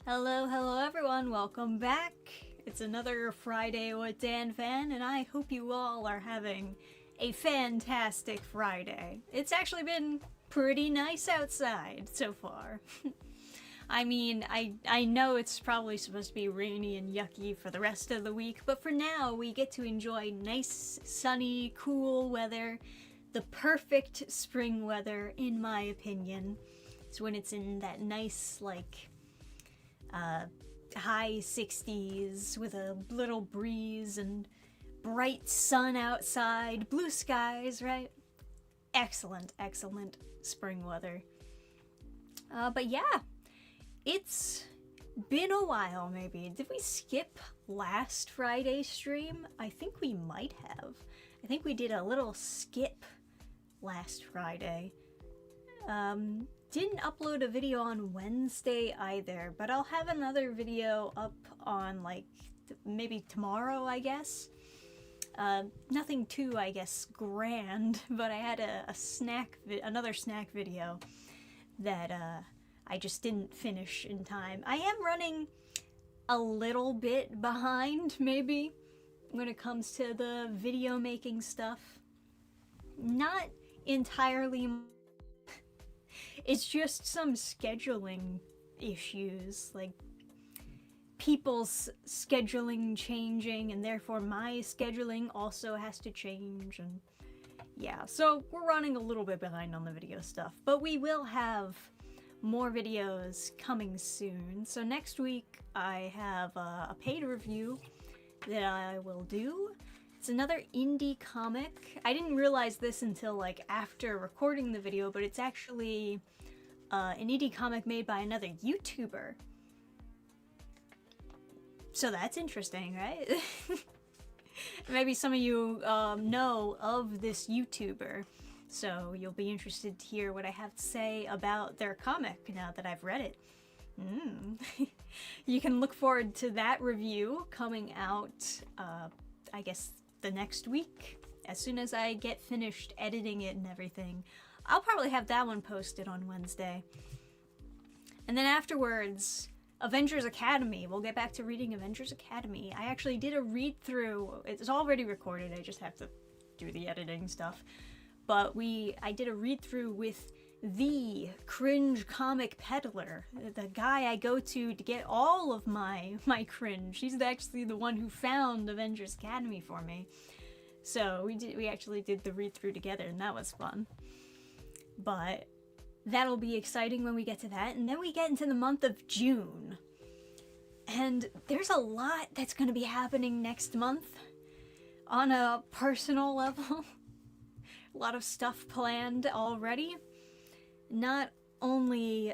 Hello, hello everyone, welcome back. It's another Friday with Dannphan, and I hope you all are having a fantastic Friday. It's actually been pretty nice outside so far. I mean, I know it's probably supposed to be rainy and yucky for the rest of the week, but for now we get to enjoy nice, sunny, cool weather. The perfect spring weather, in my opinion. It's when it's in that nice, high 60s with a little breeze and bright sun outside, blue skies, right? Excellent, excellent spring weather. But yeah, it's been a while maybe. Did we skip last Friday's stream? I think we might have. I think we did a little skip last Friday. Didn't upload a video on Wednesday either, but I'll have another video up on maybe tomorrow, I guess. Nothing too, I guess, grand, but I had another snack video that I just didn't finish in time. I am running a little bit behind, maybe, when it comes to the video making stuff. Not entirely. It's just some scheduling issues, like people's scheduling changing, and therefore my scheduling also has to change, and yeah, so we're running a little bit behind on the video stuff, but we will have more videos coming soon. So next week I have a paid review that I will do. It's another indie comic. I didn't realize this until after recording the video, but it's actually an indie comic made by another YouTuber. So that's interesting, right? Maybe some of you know of this YouTuber, so you'll be interested to hear what I have to say about their comic now that I've read it. You can look forward to that review coming out, I guess, the next week. As soon as I get finished editing it and everything, I'll probably have that one posted on Wednesday. And then afterwards, Avengers Academy. We'll get back to reading Avengers Academy. I actually did a read-through. It's already recorded, I just have to do the editing stuff. But I did a read-through with the cringe comic peddler, the guy I go to get all of my cringe. He's actually the one who found Avengers Academy for me. So we actually did the read-through together, and that was fun. But that'll be exciting when we get to that, and then we get into the month of June. And there's a lot that's going to be happening next month on a personal level. A lot of stuff planned already. Not only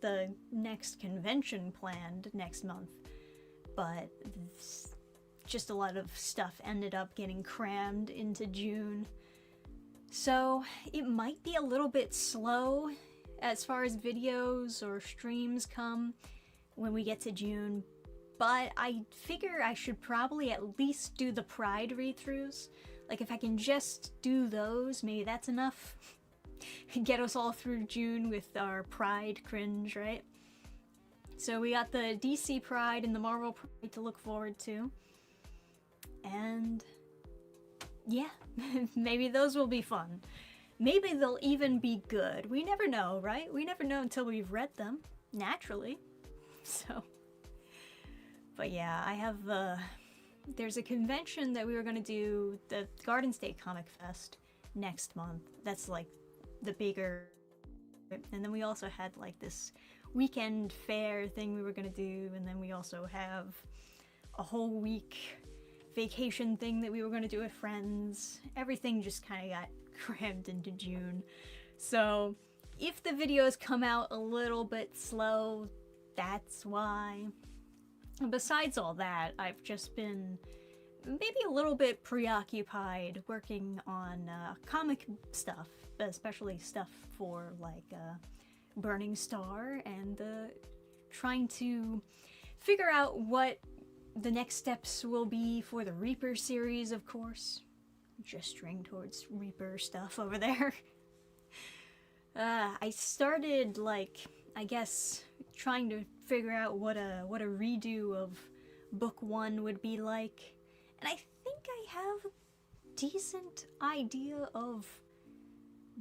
the next convention planned next month, but just a lot of stuff ended up getting crammed into June. So it might be a little bit slow as far as videos or streams come when we get to June, but I figure I should probably at least do the Pride read-throughs. If I can just do those, maybe that's enough. Get us all through June with our Pride cringe, right? So we got the DC Pride and the Marvel Pride to look forward to. And yeah, maybe those will be fun. Maybe they'll even be good. We never know, right? We never know until we've read them, naturally. So, but yeah, I have there's a convention that we were going to do, the Garden State Comic Fest, next month. That's the bigger, and then we also had this weekend fair thing we were going to do, and then we also have a whole week vacation thing that we were going to do with friends. Everything just kind of got crammed into June. So if the videos come out a little bit slow, that's why. Besides all that, I've just been maybe a little bit preoccupied working on comic stuff, especially stuff for Burning Star, and trying to figure out what the next steps will be for the Reaper series, of course. Gesturing towards Reaper stuff over there. I started, like, I guess, trying to figure out what a redo of book 1 would be like, and I think I have a decent idea of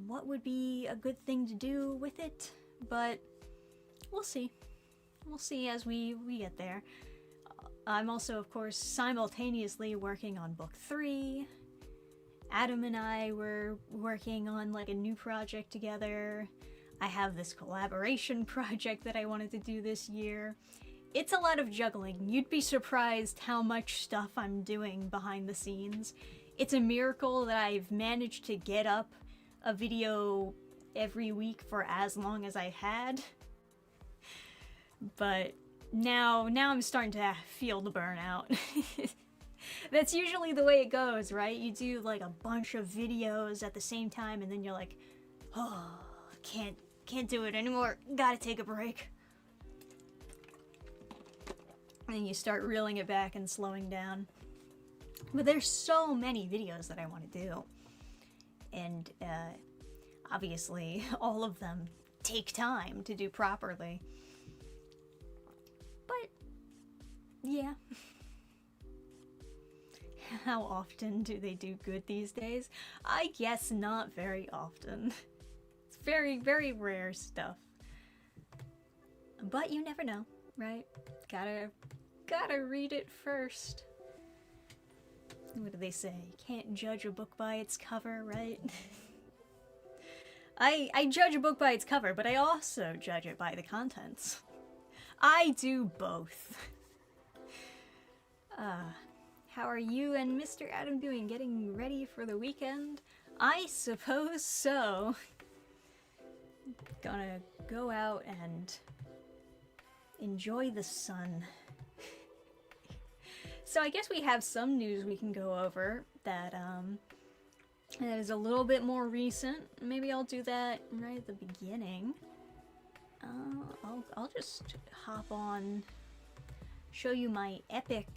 what would be a good thing to do with it, but we'll see. We'll see as we get there. I'm also, of course, simultaneously working on book 3. Adam and I were working on, like, a new project together. I have this collaboration project that I wanted to do this year. It's a lot of juggling. You'd be surprised how much stuff I'm doing behind the scenes. It's a miracle that I've managed to get up a video every week for as long as I had. But now I'm starting to feel the burnout. That's usually the way it goes, right? You do like a bunch of videos at the same time and then you're like, oh, can't do it anymore. Gotta take a break. And then you start reeling it back and slowing down. But there's so many videos that I want to do. And obviously all of them take time to do properly. But yeah. How often do they do good these days? I guess not very often. It's very, very rare stuff. But you never know, right? Gotta read it first. What do they say? Can't judge a book by its cover, right? I judge a book by its cover, but I also judge it by the contents. I do both. How are you and Mr. Adam doing? Getting ready for the weekend? I suppose so. Gonna go out and enjoy the sun. So I guess we have some news we can go over that is a little bit more recent. Maybe I'll do that right at the beginning. I'll just hop on, show you my Epic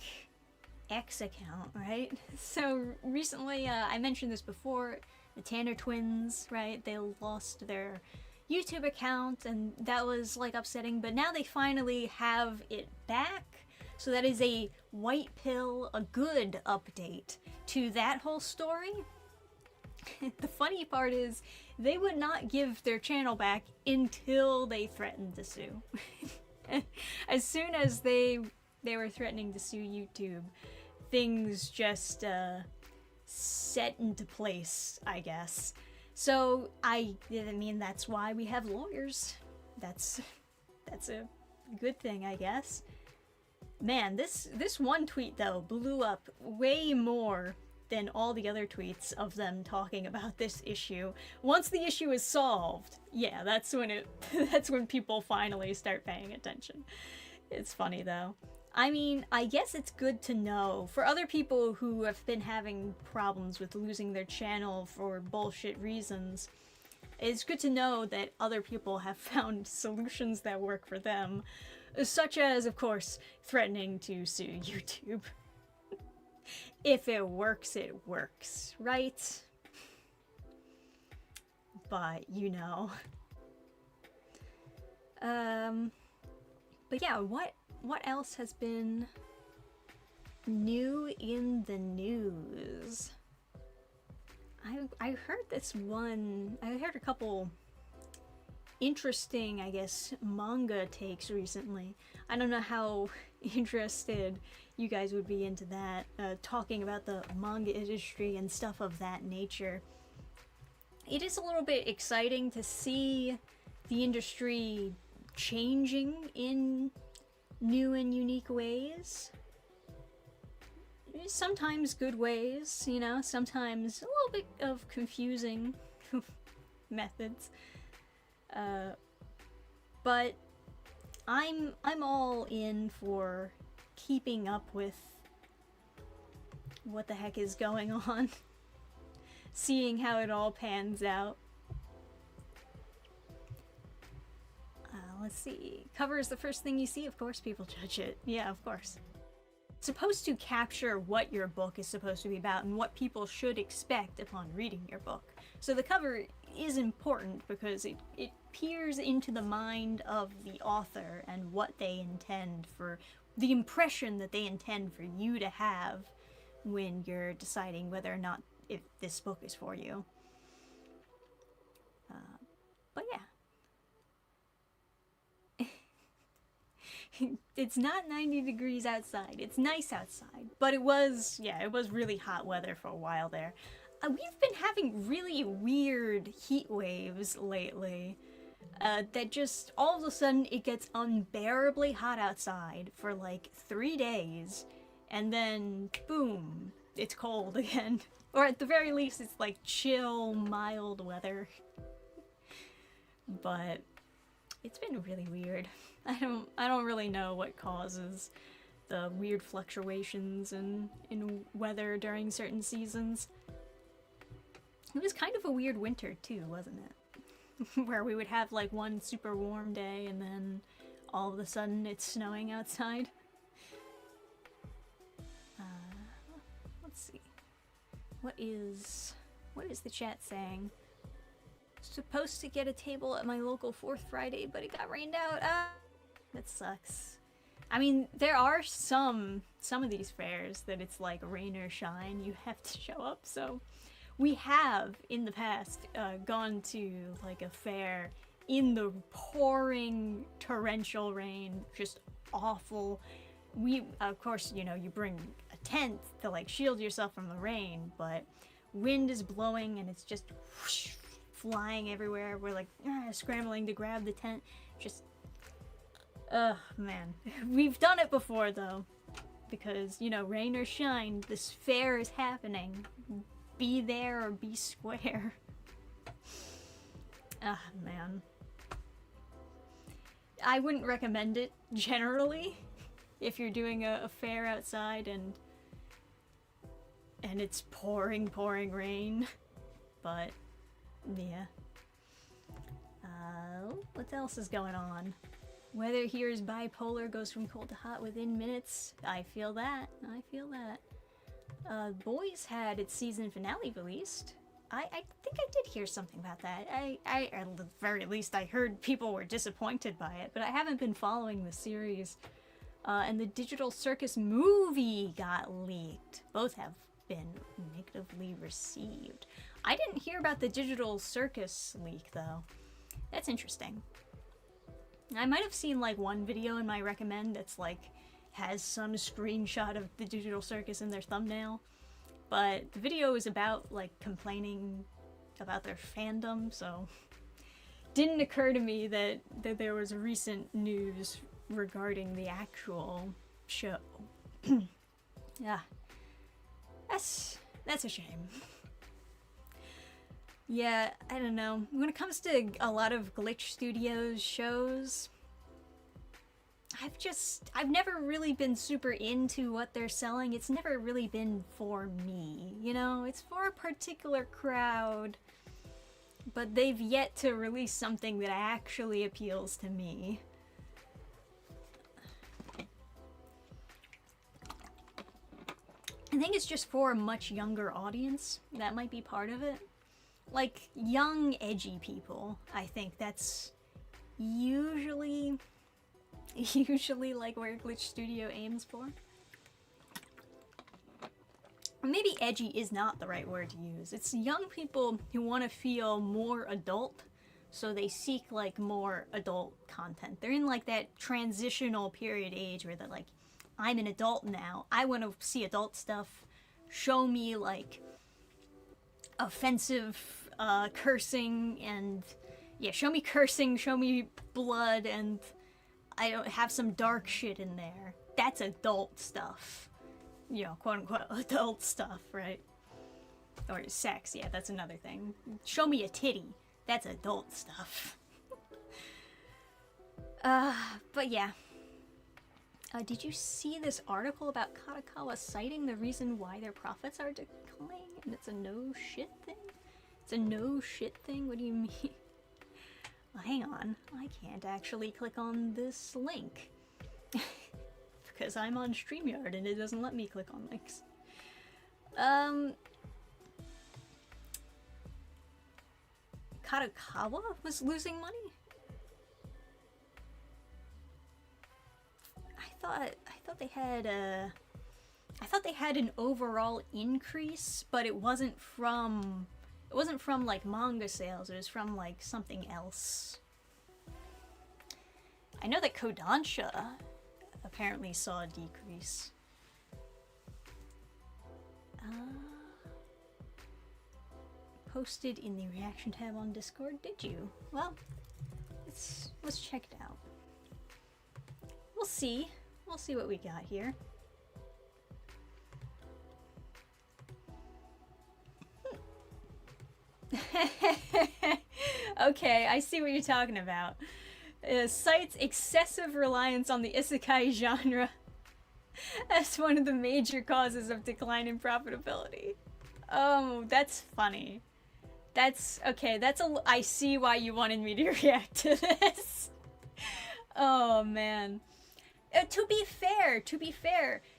X account, right? So recently, I mentioned this before, the Tanner twins, right? They lost their YouTube account and that was like upsetting, but now they finally have it back. So that is a white pill, a good update to that whole story. The funny part is they would not give their channel back until they threatened to sue. As soon as they were threatening to sue YouTube, things just set into place, I guess. So I mean, that's why we have lawyers. That's a good thing, I guess. Man, this one tweet though blew up way more than all the other tweets of them talking about this issue. Once the issue is solved, yeah, that's when people finally start paying attention. It's funny though. I mean, I guess it's good to know for other people who have been having problems with losing their channel for bullshit reasons. It's good to know that other people have found solutions that work for them. Such as, of course, threatening to sue YouTube. If it works, right? But, you know. But yeah, what else has been new in the news? I heard this one, I heard a couple interesting, I guess, manga takes recently. I don't know how interested you guys would be into that, talking about the manga industry and stuff of that nature. It is a little bit exciting to see the industry changing in new and unique ways. Sometimes good ways, you know, sometimes a little bit of confusing methods. But I'm all in for keeping up with what the heck is going on, seeing how it all pans out. Let's see. Cover is the first thing you see, of course people judge it. Yeah, of course. supposed to capture what your book is supposed to be about and what people should expect upon reading your book. So the cover is important because it peers into the mind of the author and what they intend for, the impression that they intend for you to have when you're deciding whether or not if this book is for you. But yeah. It's not 90 degrees outside. It's nice outside. But it was really hot weather for a while there. We've been having really weird heat waves lately. That just, all of a sudden, it gets unbearably hot outside for like 3 days. And then, boom, it's cold again. Or at the very least, it's like chill, mild weather. But it's been really weird. I don't really know what causes the weird fluctuations in weather during certain seasons. It was kind of a weird winter too, wasn't it? Where we would have like one super warm day and then all of a sudden it's snowing outside. Let's see. What is the chat saying? Supposed to get a table at my local 4th Friday, but it got rained out. That sucks. I mean, there are some of these fairs that it's like rain or shine, you have to show up, so we have in the past gone to like a fair in the pouring torrential rain, just awful. We, of course, you know, you bring a tent to like shield yourself from the rain, but wind is blowing and it's just whoosh, flying everywhere. We're like scrambling to grab the tent. Just, man. We've done it before though, because, you know, rain or shine, this fair is happening. Be there or be square. Man. I wouldn't recommend it generally if you're doing a fair outside and it's pouring rain. But yeah. What else is going on? Weather here is bipolar, goes from cold to hot within minutes. I feel that. Boys had its season finale released. I think I did hear something about that. At the very least, I heard people were disappointed by it, but I haven't been following the series. And the Digital Circus movie got leaked. Both have been negatively received. I didn't hear about the Digital Circus leak, though. That's interesting. I might have seen, like, one video in my recommend that's, like, has some screenshot of the Digital Circus in their thumbnail. But the video is about, like, complaining about their fandom, so didn't occur to me that there was recent news regarding the actual show. Yeah. That's a shame. Yeah, I don't know. When it comes to a lot of Glitch Studios shows, I've never really been super into what they're selling. It's never really been for me, you know? It's for a particular crowd, but they've yet to release something that actually appeals to me. I think it's just for a much younger audience. That might be part of it. Like, young, edgy people, I think that's usually like where Glitch Studio aims for. Or maybe edgy is not the right word to use. It's young people who want to feel more adult, so they seek like more adult content. They're in like that transitional period age where they're like, I'm an adult now. I want to see adult stuff. Show me like offensive cursing and yeah, show me cursing, show me blood, and I don't have some dark shit in there. That's adult stuff. You know, quote unquote adult stuff, right? Or sex, yeah, that's another thing. Show me a titty. That's adult stuff. But yeah. Did you see this article about Kadokawa citing the reason why their profits are declining? And it's a no shit thing? It's a no shit thing? What do you mean? Well, hang on. I can't actually click on this link. because I'm on StreamYard and it doesn't let me click on links. Kadokawa was losing money? I thought they had an overall increase, but it wasn't from like manga sales, it was from like something else. I know that Kodansha apparently saw a decrease. Posted in the reaction tab on Discord, did you? Well, let's check it out. We'll see. We'll see what we got here. Okay, I see what you're talking about. Cites excessive reliance on the isekai genre as one of the major causes of decline in profitability. Oh, that's funny. That's okay. I see why you wanted me to react to this. Oh man. To be fair,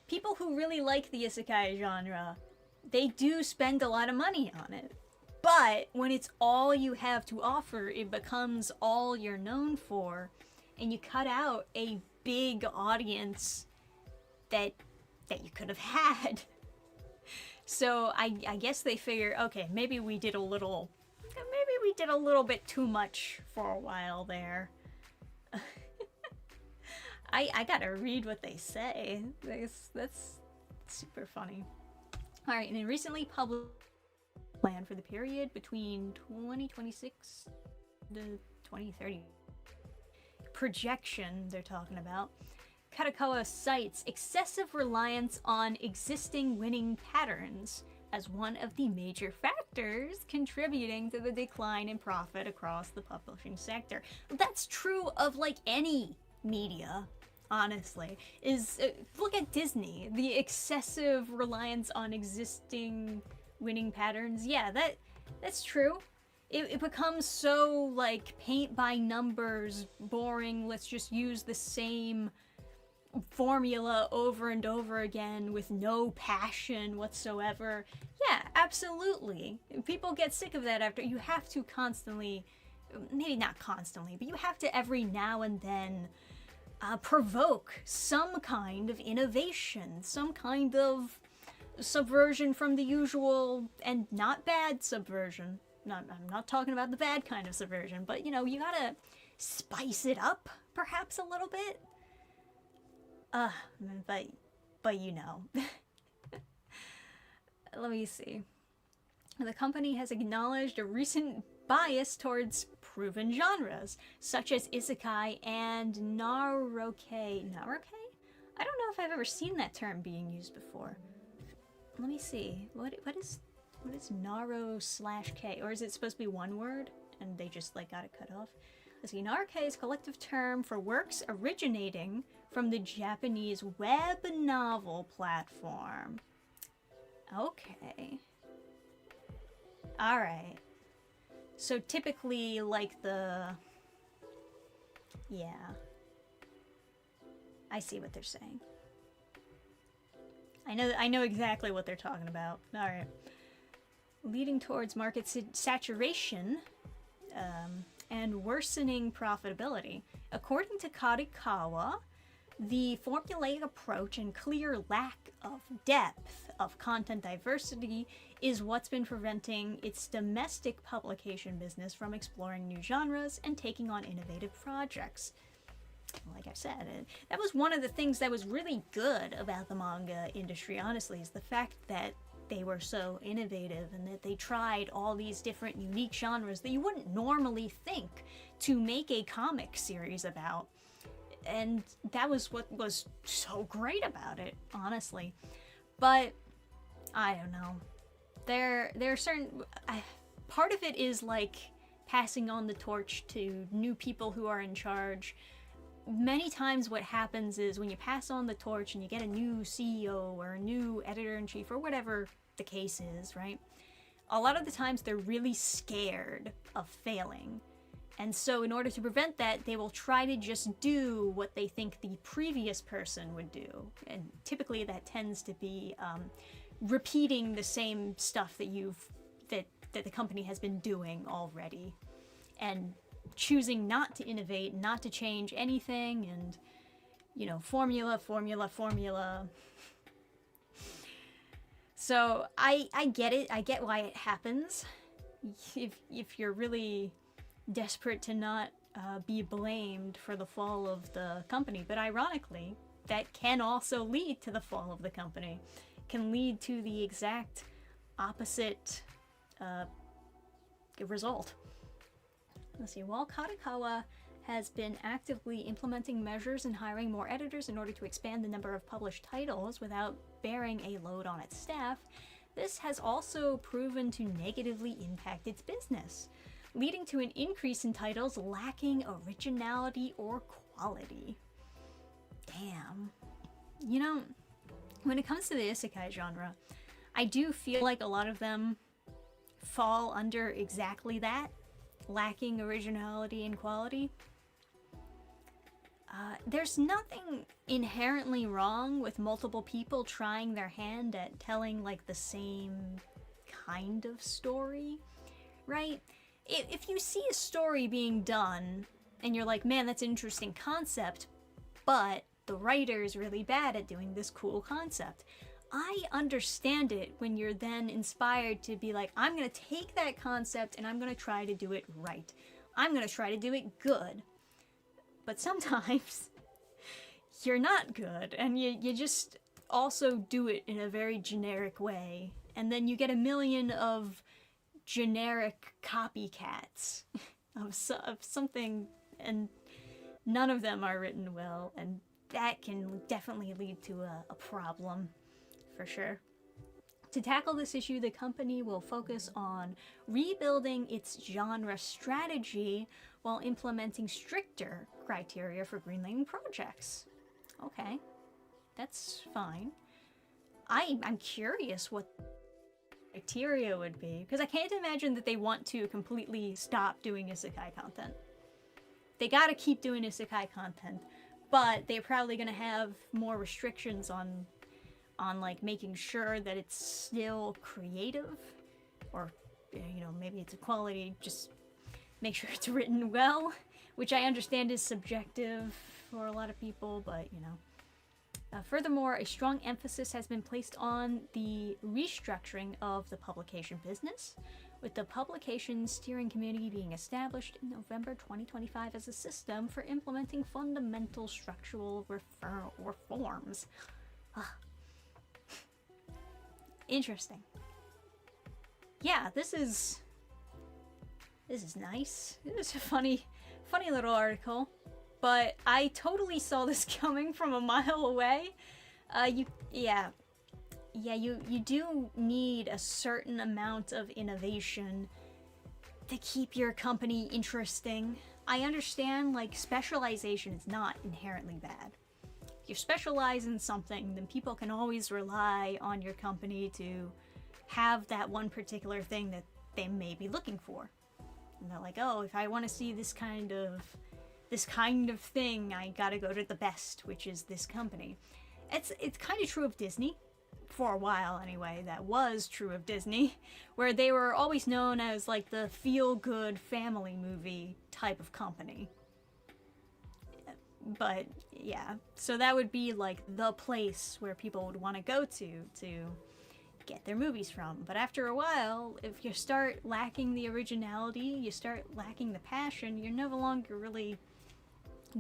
people who really like the isekai genre, they do spend a lot of money on it. But when it's all you have to offer, it becomes all you're known for, and you cut out a big audience that you could have had. So I guess they figure, okay, maybe we did a little bit too much for a while there. I gotta read what they say. That's super funny. All right, and it recently published plan for the period between 2026 to 2030. Projection they're talking about. Kadokawa cites excessive reliance on existing winning patterns as one of the major factors contributing to the decline in profit across the publishing sector. That's true of like any media, honestly. Look at Disney. The excessive reliance on existing winning patterns. Yeah, that's true. It becomes so like paint by numbers, boring. Let's just use the same formula over and over again with no passion whatsoever. Yeah, absolutely. People get sick of that after. You have to constantly, maybe not constantly, but you have to every now and then provoke some kind of innovation, some kind of subversion from the usual, and not bad subversion. I'm not talking about the bad kind of subversion, but you know, you gotta spice it up perhaps a little bit. But you know. Let me see. The company has acknowledged a recent bias towards proven genres, such as isekai and naroke. Naroke? I don't know if I've ever seen that term being used before. Let me see. What is Naro/K? Or is it supposed to be one word and they just like got it cut off? Let's see. Naroke is a collective term for works originating from the Japanese web novel platform. Okay. Alright. So typically like yeah. I see what they're saying. I know exactly what they're talking about. Alright. Leading towards market saturation and worsening profitability. According to Kadokawa, the formulaic approach and clear lack of depth of content diversity is what's been preventing its domestic publication business from exploring new genres and taking on innovative projects. Like I said, that was one of the things that was really good about the manga industry, honestly, is the fact that they were so innovative and that they tried all these different unique genres that you wouldn't normally think to make a comic series about. And that was what was so great about it, honestly. But I don't know. There are certain part of it is like passing on the torch to new people who are in charge. Many times what happens is when you pass on the torch and you get a new CEO or a new editor-in-chief or whatever the case is, right? A lot of the times they're really scared of failing. And so in order to prevent that, they will try to just do what they think the previous person would do. And typically that tends to be repeating the same stuff that the company has been doing already. And choosing not to innovate, not to change anything, and, you know, formula. So I get it. I get why it happens. If you're really desperate to not be blamed for the fall of the company. But ironically, that can also lead to the fall of the company. Can lead to the exact opposite result. Let's see. While Kadokawa has been actively implementing measures and hiring more editors in order to expand the number of published titles without bearing a load on its staff, this has also proven to negatively impact its business, leading to an increase in titles lacking originality or quality. Damn. You know, when it comes to the isekai genre, I do feel like a lot of them fall under exactly that, lacking originality and quality. There's nothing inherently wrong with multiple people trying their hand at telling like the same kind of story, right? If you see a story being done and you're like, man, that's an interesting concept, but the writer's really bad at doing this cool concept, I understand it when you're then inspired to be like, I'm going to take that concept and I'm going to try to do it right. I'm going to try to do it good. But sometimes you're not good, and you just also do it in a very generic way. And then you get a million of generic copycats of something, and none of them are written well, and that can definitely lead to a problem, for sure. To tackle this issue, the company will focus on rebuilding its genre strategy while implementing stricter criteria for greenlighting projects. Okay, that's fine. I'm curious what criteria would be, because I can't imagine that they want to completely stop doing isekai content. They gotta keep doing isekai content, but they're probably gonna have more restrictions on like making sure that it's still creative, or, you know, maybe it's a quality, just make sure it's written well, which I understand is subjective for a lot of people, but, you know. Furthermore, a strong emphasis has been placed on the restructuring of the publication business, with the publication steering committee being established in November 2025 as a system for implementing fundamental structural reforms. Interesting. Yeah, this is nice. It was a funny little article, but I totally saw this coming from a mile away. You do need a certain amount of innovation to keep your company interesting. I understand, like, specialization is not inherently bad. If you specialize in something, then people can always rely on your company to have that one particular thing that they may be looking for. And they're like, oh, if I want to see this kind of thing, I gotta go to the best, which is this company. It's kind of true of Disney. For a while, anyway, that was true of Disney, where they were always known as, like, the feel-good family movie type of company. But, yeah, so that would be, like, the place where people would want to go to get their movies from. But after a while, if you start lacking the originality, you start lacking the passion, you're no longer really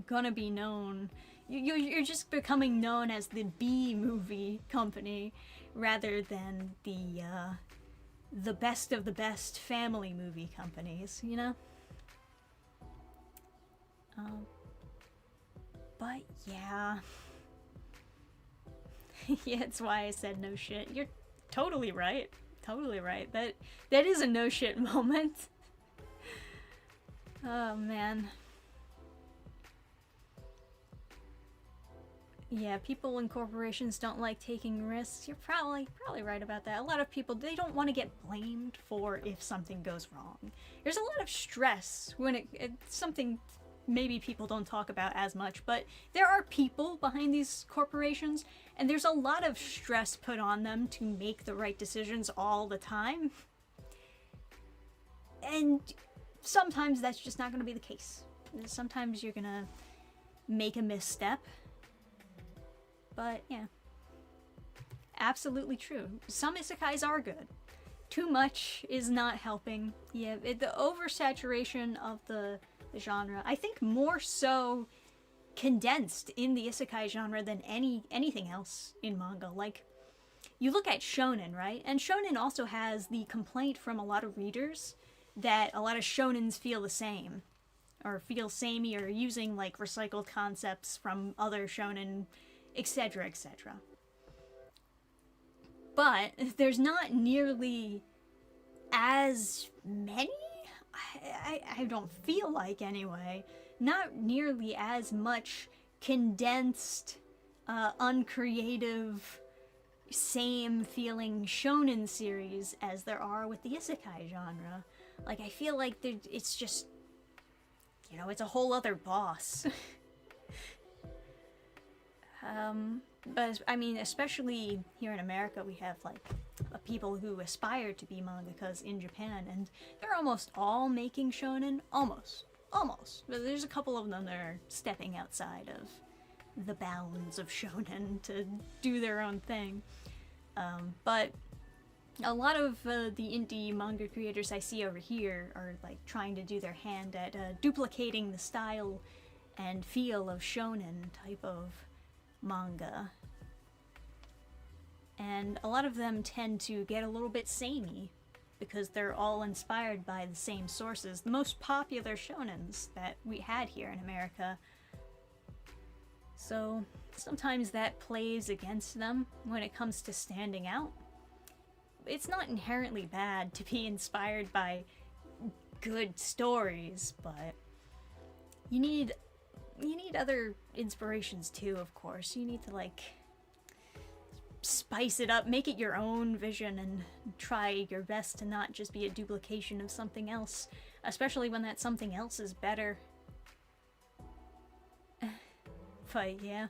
gonna be known. You're just becoming known as the B-movie company rather than the best of the best family movie companies, you know? But yeah. Yeah, that's why I said no shit. You're totally right. Totally right. That is a no shit moment. Oh, man. Yeah, people and corporations don't like taking risks. You're probably right about that. A lot of people, they don't want to get blamed for if something goes wrong. There's a lot of stress when it's something maybe people don't talk about as much, but there are people behind these corporations, and there's a lot of stress put on them to make the right decisions all the time. And sometimes that's just not going to be the case. Sometimes you're going to make a misstep. But, yeah. Absolutely true. Some isekais are good. Too much is not helping. Yeah, the oversaturation of the genre, I think more so condensed in the isekai genre than anything else in manga. Like, you look at shonen, right? And shonen also has the complaint from a lot of readers that a lot of shonens feel the same. Or feel samey, or using, like, recycled concepts from other shonen, etc., etc. But there's not nearly as many? I don't feel like, anyway. Not nearly as much condensed, uncreative, same-feeling shonen series as there are with the isekai genre. Like, I feel like it's just, you know, it's a whole other boss. But, I mean, especially here in America, we have, like, people who aspire to be mangakas in Japan, and they're almost all making shonen. Almost. But there's a couple of them that are stepping outside of the bounds of shonen to do their own thing. But a lot of the indie manga creators I see over here are, like, trying to do their hand at duplicating the style and feel of shonen type of manga. And a lot of them tend to get a little bit samey because they're all inspired by the same sources. The most popular shonens that we had here in America. So sometimes that plays against them when it comes to standing out. It's not inherently bad to be inspired by good stories, but you need other inspirations too, of course. You need to, like, spice it up, make it your own vision, and try your best to not just be a duplication of something else, especially when that something else is better. But yeah.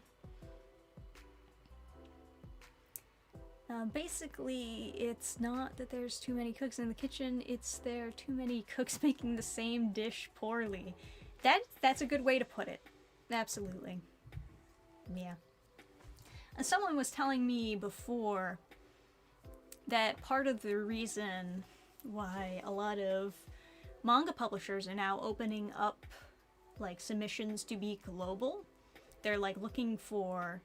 Basically, it's not that there's too many cooks in the kitchen, it's there are too many cooks making the same dish poorly. That's a good way to put it. Absolutely. Yeah. And someone was telling me before that part of the reason why a lot of manga publishers are now opening up, like, submissions to be global, they're, like, looking for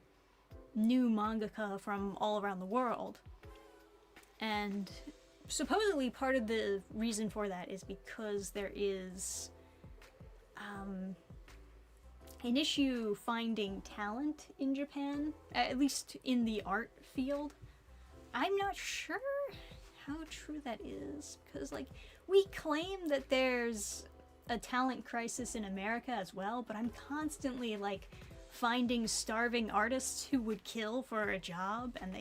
new mangaka from all around the world. And supposedly part of the reason for that is because there is an issue finding talent in Japan, at least in the art field. I'm not sure how true that is, because, like, we claim that there's a talent crisis in America as well, but I'm constantly, like, finding starving artists who would kill for a job, and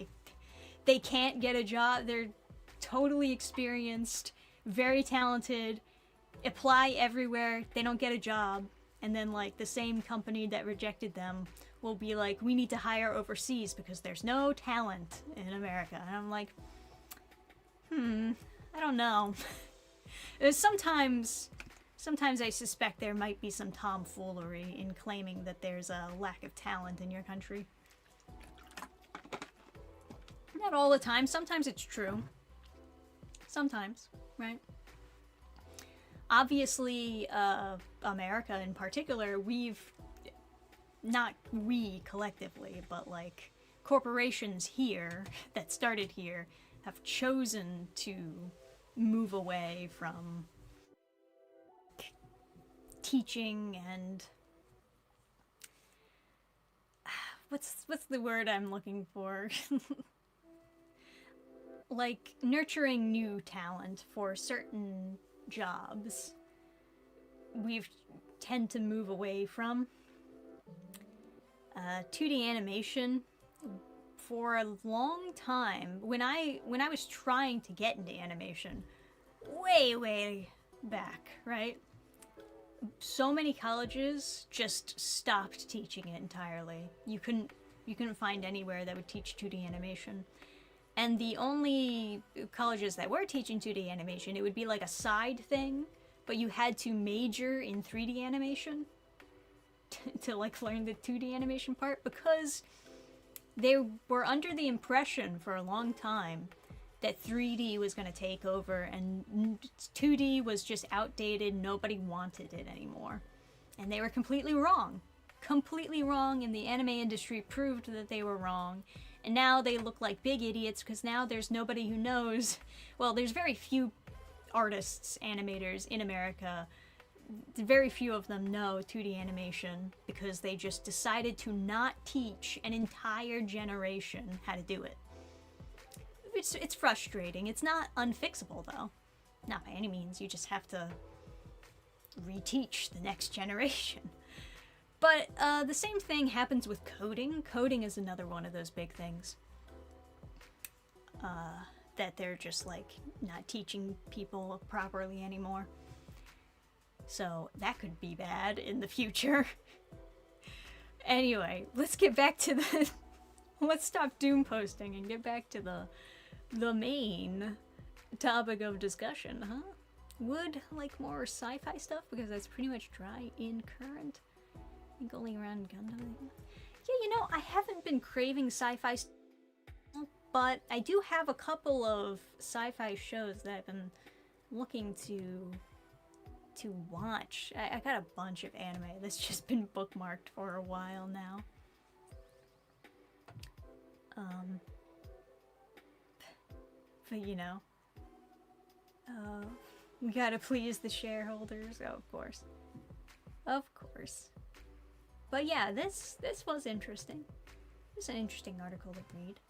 they can't get a job. They're totally experienced, very talented, apply everywhere, they don't get a job, and then, like, the same company that rejected them will be like, we need to hire overseas because there's no talent in America. And I'm like, I don't know. Sometimes I suspect there might be some tomfoolery in claiming that there's a lack of talent in your country. Not all the time. Sometimes it's true. Sometimes, right? Obviously, America in particular, not we collectively, but, like, corporations here that started here have chosen to move away from teaching and what's the word I'm looking for? Like, nurturing new talent for certain jobs we've tend to move away from. 2D animation, for a long time, when I was trying to get into animation, way back, right? So many colleges just stopped teaching it entirely. You couldn't find anywhere that would teach 2D animation. And the only colleges that were teaching 2D animation, it would be like a side thing, but you had to major in 3D animation to like learn the 2D animation part, because they were under the impression for a long time that 3D was going to take over and 2D was just outdated, nobody wanted it anymore. And they were completely wrong. Completely wrong, and the anime industry proved that they were wrong. And now they look like big idiots because now there's nobody who knows. Well, there's very few artists, animators in America. Very few of them know 2D animation because they just decided to not teach an entire generation how to do it. It's frustrating. It's not unfixable, though. Not by any means. You just have to reteach the next generation. But the same thing happens with coding. Coding is another one of those big things. That they're just, like, not teaching people properly anymore. So that could be bad in the future. Anyway, let's get back to the... let's stop doom posting and get back to the main topic of discussion, huh? Would like more sci-fi stuff, because that's pretty much dry in current. Going around Gundam. Yeah, you know, I haven't been craving sci-fi stuff, but I do have a couple of sci-fi shows that I've been looking to watch. I got a bunch of anime that's just been bookmarked for a while now. But you know, we gotta please the shareholders. Oh, of course. Of course. But yeah, this was interesting. It was an interesting article to read.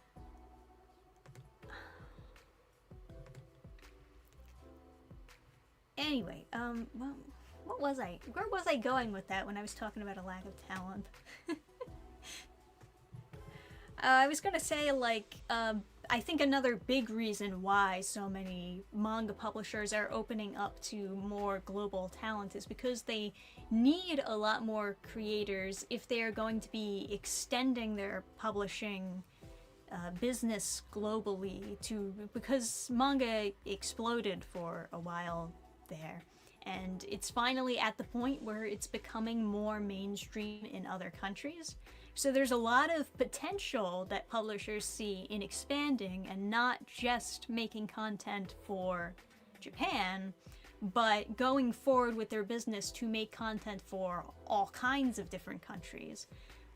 Anyway, well, where was I going with that when I was talking about a lack of talent? I was gonna say, like, I think another big reason why so many manga publishers are opening up to more global talent is because they need a lot more creators if they are going to be extending their publishing business globally, because manga exploded for a while there, and it's finally at the point where it's becoming more mainstream in other countries. So there's a lot of potential that publishers see in expanding and not just making content for Japan, but going forward with their business to make content for all kinds of different countries.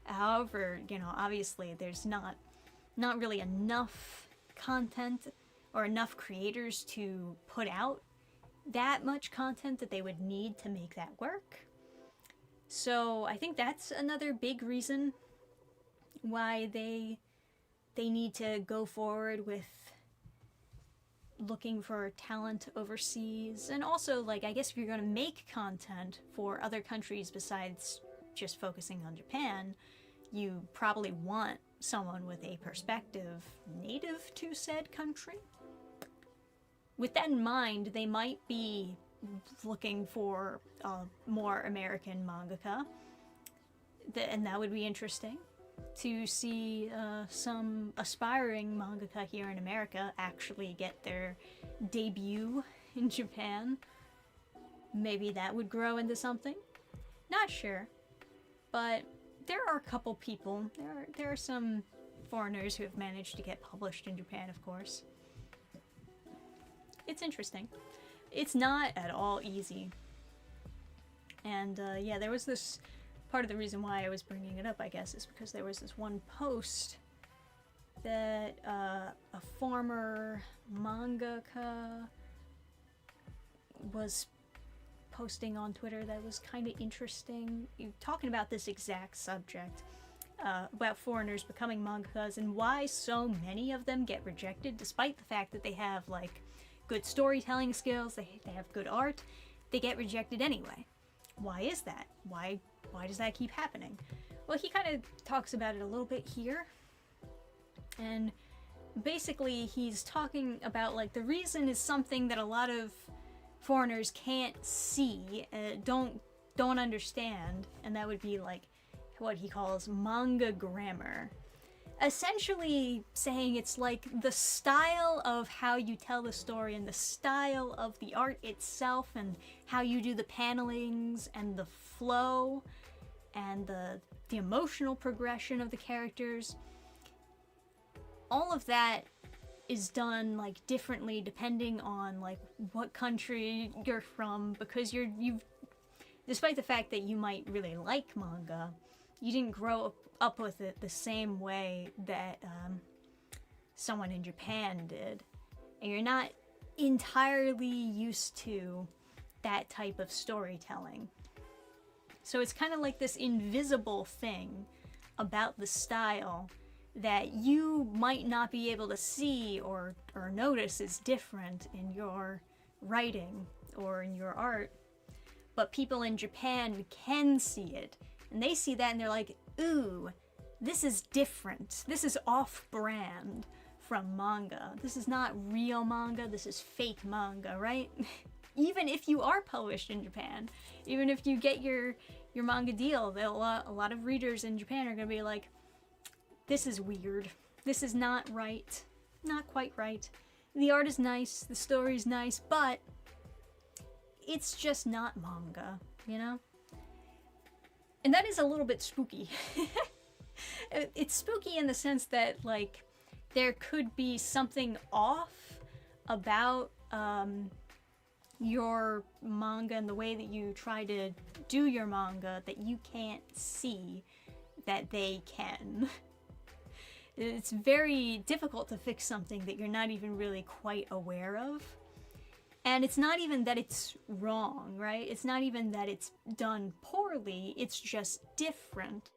However, you know, obviously there's not really enough content or enough creators to put out that much content that they would need to make that work. So I think that's another big reason why they need to go forward with looking for talent overseas. And also, like, I guess if you're going to make content for other countries besides just focusing on Japan, you probably want someone with a perspective native to said country. With that in mind, they might be looking for more American mangaka, and that would be interesting to see some aspiring mangaka here in America actually get their debut in Japan. Maybe that would grow into something. Not sure, but there are a couple people. There are some foreigners who have managed to get published in Japan, of course. It's interesting. It's not at all easy. And yeah, there was this... Part of the reason why I was bringing it up, I guess, is because there was this one post that a former mangaka was posting on Twitter that was kind of interesting, talking about this exact subject, about foreigners becoming mangakas and why so many of them get rejected, despite the fact that they have, like, good storytelling skills, they have good art, they get rejected anyway. Why is that? Why does that keep happening? Well, he kind of talks about it a little bit here. And basically he's talking about, like, the reason is something that a lot of foreigners can't see, don't understand, and that would be, like, what he calls manga grammar. Essentially saying it's like the style of how you tell the story and the style of the art itself and how you do the panelings and the flow and the emotional progression of the characters. All of that is done, like, differently depending on, like, what country you're from, because you've despite the fact that you might really like manga, you didn't grow up with it the same way that someone in Japan did, and you're not entirely used to that type of storytelling. So it's kind of like this invisible thing about the style that you might not be able to see or notice is different in your writing or in your art, but people in Japan can see it, and they see that and they're like, ooh, this is different, this is off-brand from manga, this is not real manga, this is fake manga, right? Even if you are published in Japan, even if you get your manga deal, a lot of readers in Japan are gonna be like, this is weird, this is not right, not quite right, the art is nice, the story's nice, but it's just not manga, you know? And that is a little bit spooky. It's spooky in the sense that, like, there could be something off about your manga and the way that you try to do your manga that you can't see that they can. It's very difficult to fix something that you're not even really quite aware of. And it's not even that it's wrong, right? It's not even that it's done poorly, it's just different.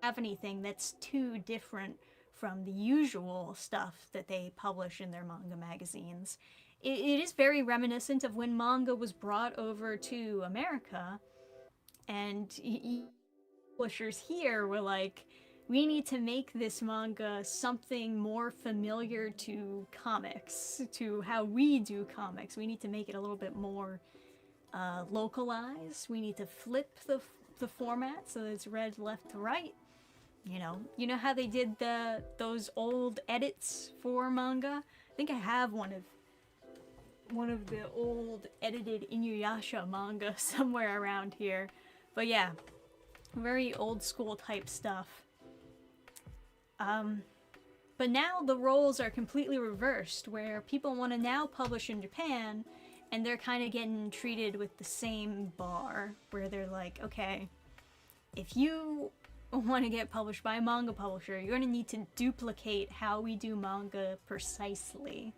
Have anything that's too different from the usual stuff that they publish in their manga magazines. It is very reminiscent of when manga was brought over to America, and publishers here were like, we need to make this manga something more familiar to comics, to how we do comics. We need to make it a little bit more localized. We need to flip the format so that it's read left to right. You know how they did those old edits for manga? I think I have one of the old edited Inuyasha manga somewhere around here. But yeah, very old school type stuff. But now the roles are completely reversed, where people want to now publish in Japan, and they're kind of getting treated with the same bar, where they're like, okay, if you want to get published by a manga publisher, you're going to need to duplicate how we do manga precisely.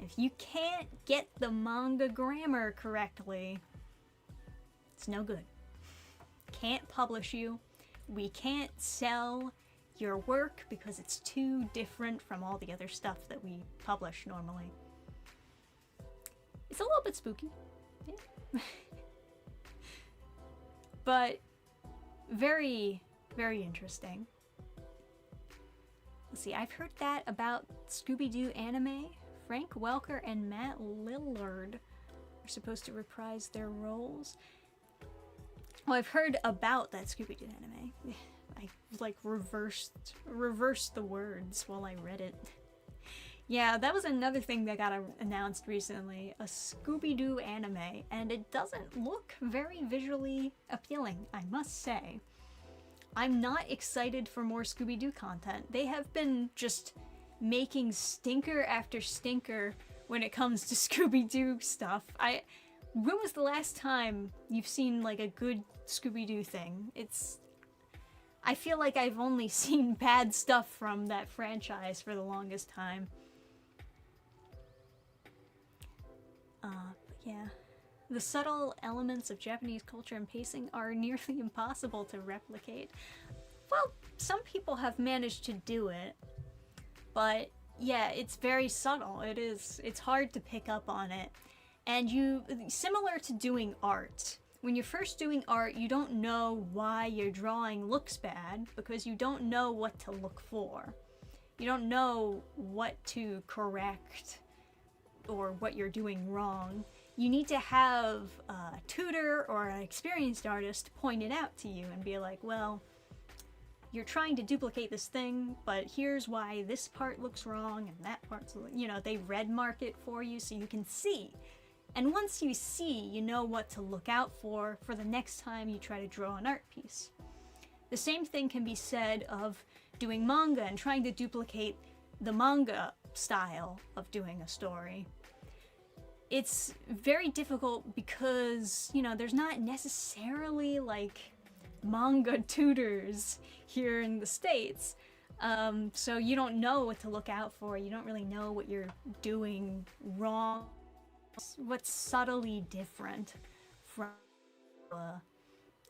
If you can't get the manga grammar correctly, it's no good. Can't publish you. We can't sell your work because it's too different from all the other stuff that we publish normally. It's a little bit spooky. Yeah. But very, very interesting. Let's see, I've heard that about Scooby-Doo anime. Frank Welker and Matt Lillard are supposed to reprise their roles. Well, I've heard about that Scooby-Doo anime. I, like, reversed the words while I read it. Yeah, that was another thing that got announced recently. A Scooby-Doo anime, and it doesn't look very visually appealing, I must say. I'm not excited for more Scooby-Doo content. They have been just making stinker after stinker when it comes to Scooby-Doo stuff. When was the last time you've seen, like, a good Scooby-Doo thing? I feel like I've only seen bad stuff from that franchise for the longest time. But yeah. The subtle elements of Japanese culture and pacing are nearly impossible to replicate. Well, some people have managed to do it, but yeah, it's very subtle. It's hard to pick up on it. And similar to doing art, when you're first doing art, you don't know why your drawing looks bad because you don't know what to look for. You don't know what to correct or what you're doing wrong. You need to have a tutor or an experienced artist point it out to you and be like, well, you're trying to duplicate this thing, but here's why this part looks wrong and that part's, you know, they red mark it for you so you can see. And once you see, you know what to look out for the next time you try to draw an art piece. The same thing can be said of doing manga and trying to duplicate the manga style of doing a story. It's very difficult because, you know, there's not necessarily like manga tutors here in the States. So you don't know what to look out for. You don't really know what you're doing wrong, what's subtly different from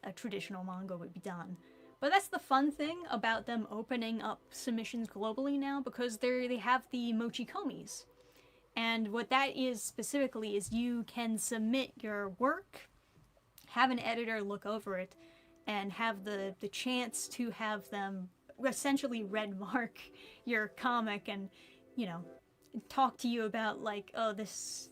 a traditional manga would be done. But that's the fun thing about them opening up submissions globally now, because they have the mochikomis. And what that is specifically is you can submit your work, have an editor look over it, and have the chance to have them essentially red mark your comic and, you know, talk to you about like, oh, this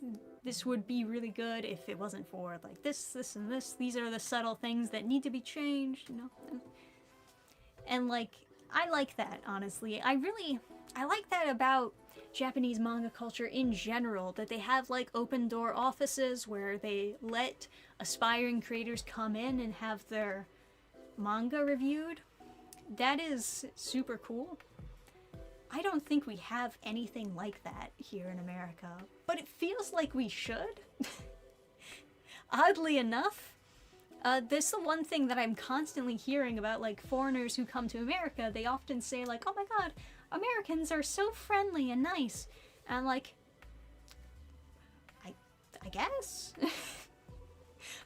would be really good if it wasn't for like this, and this. These are the subtle things that need to be changed, you know. And like, I like that, honestly. I like that about Japanese manga culture in general, that they have like open door offices where they let aspiring creators come in and have their manga reviewed. That is super cool. I don't think we have anything like that here in America, but it feels like we should. Oddly enough, this the one thing that I'm constantly hearing about, like, foreigners who come to America. They often say, like, oh my god, Americans are so friendly and nice. And I'm like, I guess?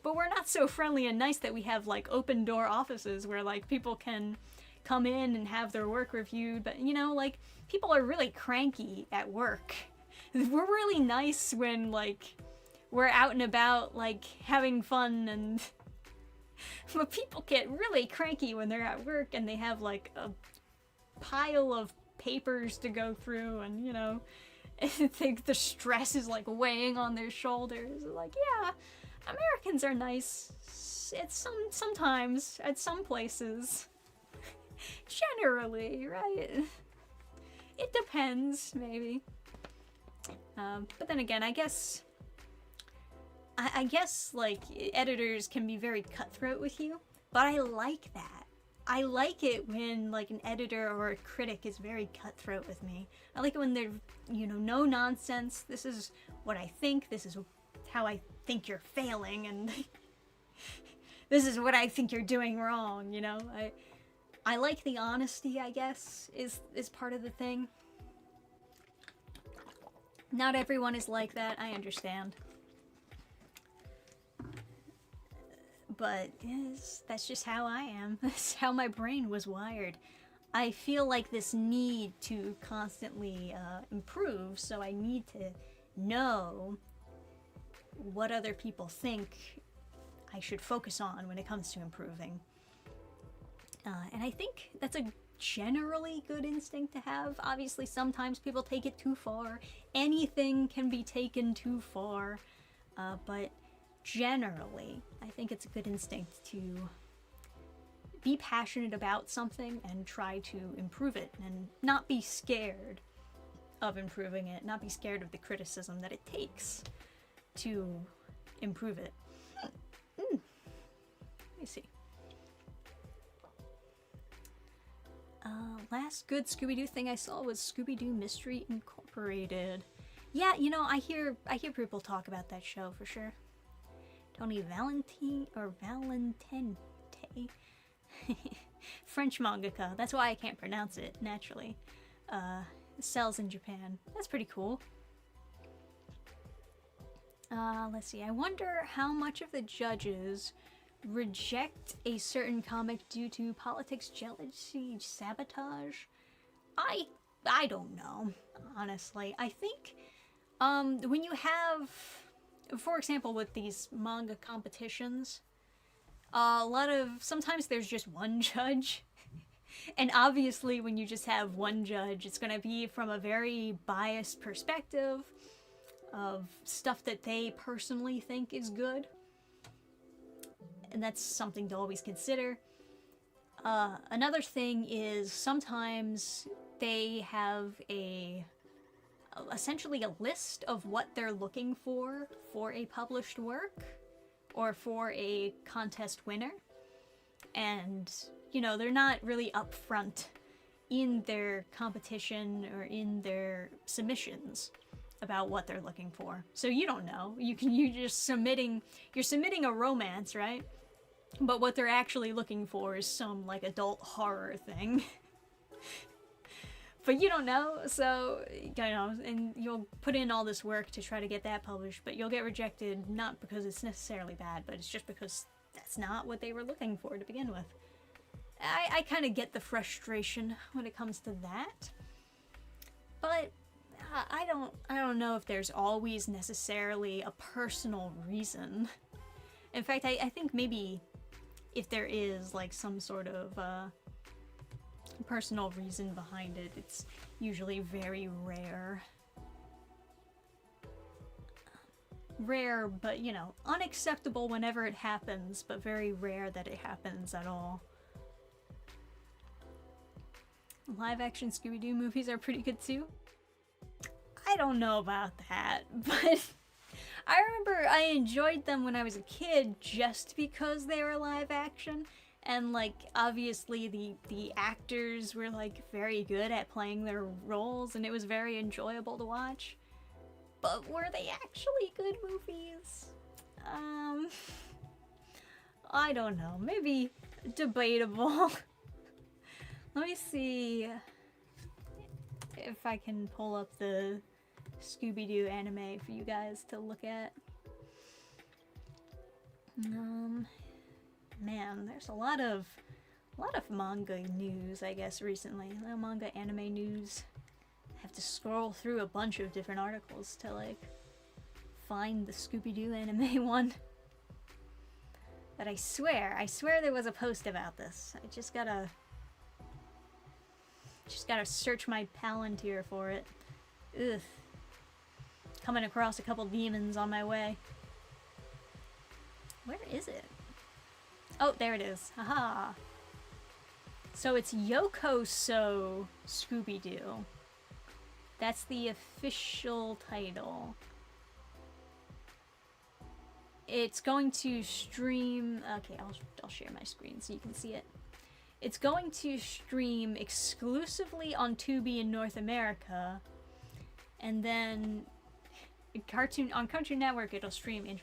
But we're not so friendly and nice that we have, like, open door offices where, like, people can come in and have their work reviewed. But, you know, like, people are really cranky at work. We're really nice when, like, we're out and about, like, having fun, and but people get really cranky when they're at work and they have, like, a pile of papers to go through, and, you know, I think the stress is, like, weighing on their shoulders. Like, yeah, Americans are nice. It's sometimes, at some places. Generally, right? It depends, maybe. But then again, I guess, like, editors can be very cutthroat with you, but I like that. I like it when, like, an editor or a critic is very cutthroat with me. I like it when they're, you know, no nonsense. This is what I think. This is how I think you're failing, and this is what I think you're doing wrong, you know? I like the honesty, I guess, is part of the thing. Not everyone is like that, I understand. But yes, that's just how I am. That's how my brain was wired. I feel like this need to constantly improve, so I need to know what other people think I should focus on when it comes to improving. And I think that's a generally good instinct to have. Obviously, sometimes people take it too far. Anything can be taken too far. But generally, I think it's a good instinct to be passionate about something and try to improve it, and not be scared of improving it, not be scared of the criticism that it takes to improve it. Let me see. Last good Scooby-Doo thing I saw was Scooby-Doo Mystery Incorporated. Yeah, you know, I hear people talk about that show for sure. Tony Valentine, or Valentente. French mangaka. That's why I can't pronounce it, naturally. Sells in Japan. That's pretty cool. Let's see. I wonder how much of the judges reject a certain comic due to politics, jealousy, sabotage. I don't know, honestly. I think when you have, for example, with these manga competitions, Sometimes there's just one judge. And obviously when you just have one judge, it's gonna be from a very biased perspective of stuff that they personally think is good. And that's something to always consider. Another thing is sometimes they have essentially a list of what they're looking for a published work or for a contest winner. And, you know, they're not really upfront in their competition or in their submissions about what they're looking for. So you don't know. You're submitting a romance, right? But what they're actually looking for is some, like, adult horror thing. But you don't know, so, you know, and you'll put in all this work to try to get that published, but you'll get rejected, not because it's necessarily bad, but it's just because that's not what they were looking for to begin with. I kind of get the frustration when it comes to that. But I don't know if there's always necessarily a personal reason. In fact, I think maybe if there is, like, some sort of personal reason behind it, it's usually very rare. Rare, but, you know, unacceptable whenever it happens, but very rare that it happens at all. Live-action Scooby-Doo movies are pretty good too. I don't know about that, but I remember I enjoyed them when I was a kid just because they were live action, and, like, obviously the actors were, like, very good at playing their roles, and it was very enjoyable to watch. But were they actually good movies? I don't know. Maybe debatable. Let me see if I can pull up the Scooby-Doo anime for you guys to look at. Man, there's a lot of manga news, I guess, recently. Manga anime news. I have to scroll through a bunch of different articles to, like, find the Scooby-Doo anime one. But I swear there was a post about this. I just gotta search my Palantir for it. Ugh. Coming across a couple demons on my way. Where is it? Oh, there it is. Haha. So it's Yokoso Scooby-Doo. That's the official title. It's going to stream... Okay, I'll share my screen so you can see it. It's going to stream exclusively on Tubi in North America, and then on Cartoon Network it'll stream in...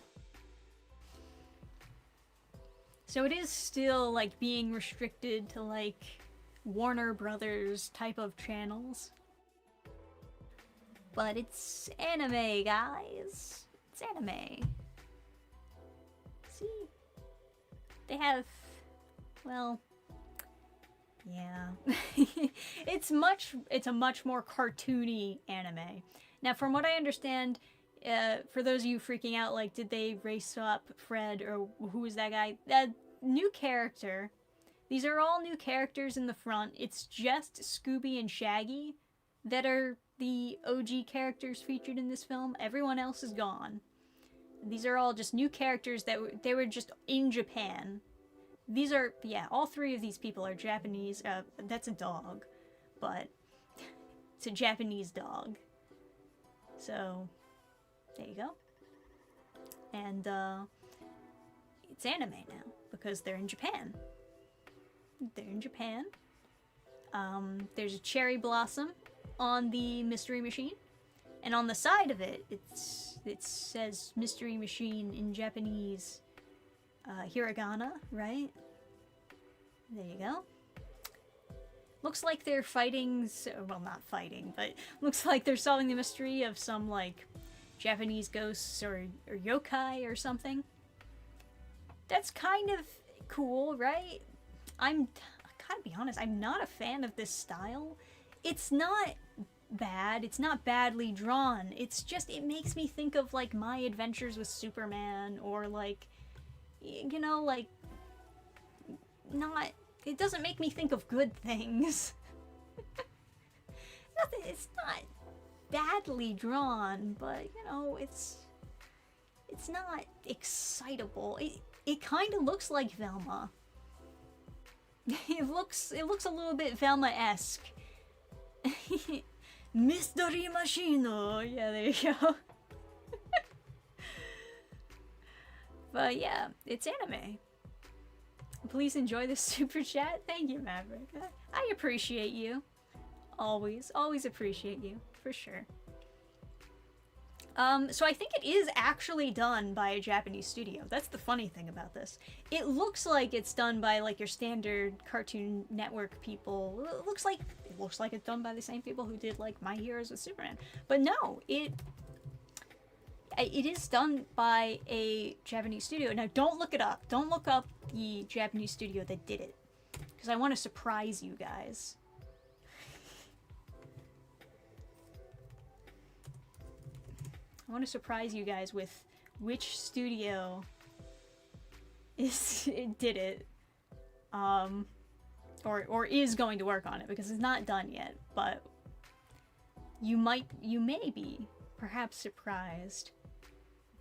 So it is still, like, being restricted to, like, Warner Brothers type of channels. But it's anime, guys. It's anime. See? They have... Well... Yeah. It's a much more cartoony anime. Now, from what I understand, for those of you freaking out, like, did they race up Fred, or who is that guy? New character. These are all new characters in the front. It's just Scooby and Shaggy that are the OG characters featured in this film. Everyone else is gone. These are all just new characters that they were just in Japan. These are, yeah, all three of these people are Japanese. That's a dog, but it's a Japanese dog. So, there you go. And, it's anime now, because they're in Japan. They're in Japan. There's a cherry blossom on the Mystery Machine, and on the side of it, it says Mystery Machine in Japanese, hiragana, right? There you go. Looks like they're fighting, well, not fighting, but looks like they're solving the mystery of some, like, Japanese ghosts or yokai or something. That's kind of cool, right? I gotta be honest, I'm not a fan of this style. It's not bad, it's not badly drawn, it's just, it makes me think of, like, My Adventures with Superman, or, like, you know, like, not... It doesn't make me think of good things. Nothing, it's not badly drawn, but, you know, it's not excitable. It kind of looks like Velma. It looks a little bit Velma-esque. Mystery Machine. Yeah, there you go. But yeah, it's anime. Please enjoy this super chat. Thank you, Maverick. I appreciate you. Always appreciate you, for sure. So I think it is actually done by a Japanese studio. That's the funny thing about this. It looks like it's done by like your standard Cartoon Network people. It looks like it's done by the same people who did like My Heroes with Superman. But no, it is done by a Japanese studio. Now don't look it up. Don't look up the Japanese studio that did it, because I want to surprise you guys. I want to surprise you guys with which studio did it, or is going to work on it, because it's not done yet. But you may be perhaps surprised